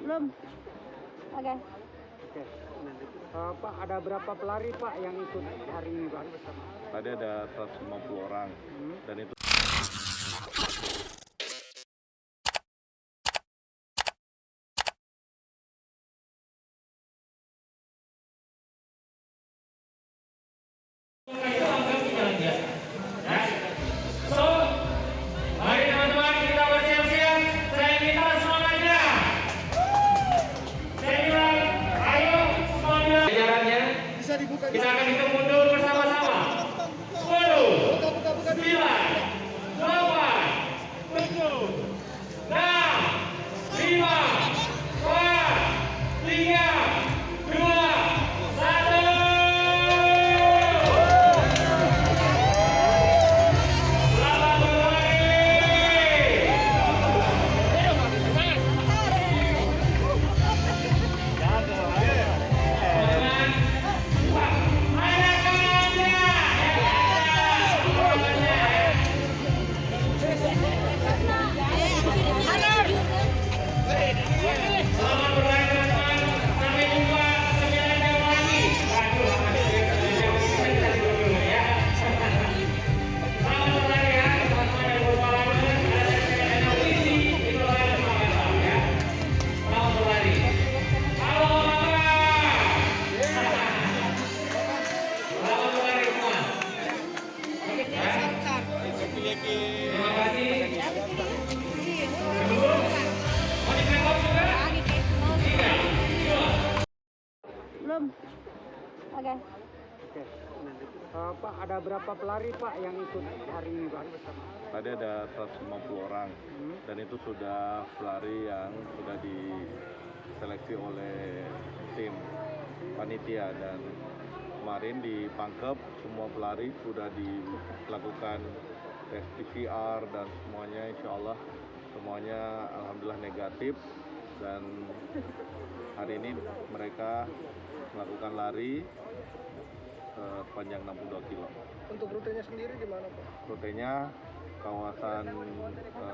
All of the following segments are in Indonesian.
Belum. Oke. Oke. Pak, ada berapa pelari Pak yang ikut hari ini Pak? Tadi ada 150 orang dan itu Mari teman-teman kita bersiap-siap. Saya minta semangatnya. Saya bilang, ayo semuanya. Jalannya, kita akan hitung mundur bersama-sama. 10, 9, 8, 7, 6, 5, 4, 3, 2, 1. Selamat berlari. Selamat berlari teman-teman. Sampai jumpa 9 jam lagi. Waduh, selamat berlari ya teman-teman yang berpengalaman. Ada visi, itu adalah semangat ya. Selamat berlari. Halo Mama. Selamat berlari semua. Terima kasih. Mau di-record juga? Belum. Oke. Oke. Pak, ada berapa pelari Pak yang ikut hari ini Pak? tadi ada 150 orang dan itu sudah pelari yang sudah diseleksi oleh tim panitia dan kemarin di Pangkep semua pelari sudah dilakukan tes PCR dan semuanya insya Allah semuanya alhamdulillah negatif dan hari ini mereka melakukan lari sepanjang 62 kilo. Untuk rutenya sendiri gimana Pak? Rutenya kawasan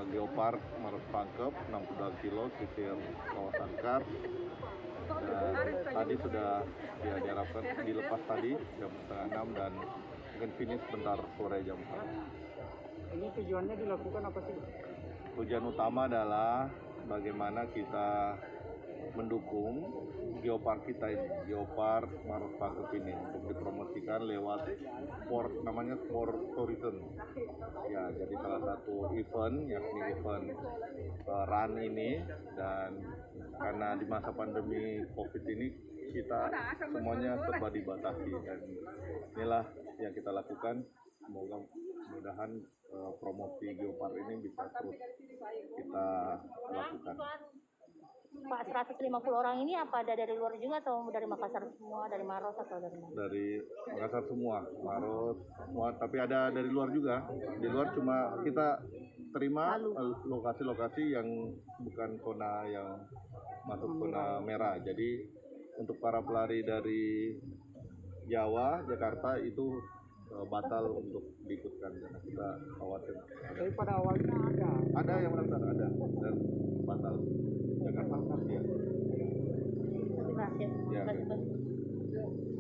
Geopark Maros Pangkep 62 kilo sisir kawasan Kars dan tadi sudah diharapkan dilepas tadi jam setengah 6 dan akan finish bentar sore jam 1. Ini tujuannya dilakukan apa sih? Tujuan utama adalah bagaimana kita mendukung geopark kita ini, geopark Maros Pangkep ini untuk dipromosikan lewat sport, namanya sport tourism. Ya, jadi salah satu event yakni event run ini dan karena di masa pandemi COVID ini kita semuanya serba dibatasi dan inilah yang kita lakukan. Semoga mudahan promosi geopark ini bisa terus kita lakukan. Pak, 150 orang ini apa ada dari luar juga atau dari Makassar semua, dari Maros atau dari mana? Dari Makassar semua, Maros semua, tapi ada dari luar juga. Di luar cuma kita terima lokasi-lokasi yang bukan zona yang masuk zona merah. Jadi untuk para pelari dari Jawa, Jakarta itu batal untuk diikutkan karena kita khawatir. Tapi pada awalnya Ada yang mendaftar, ada dan batal. Jakarta ya. Terima kasih. Ya. Terima kasih.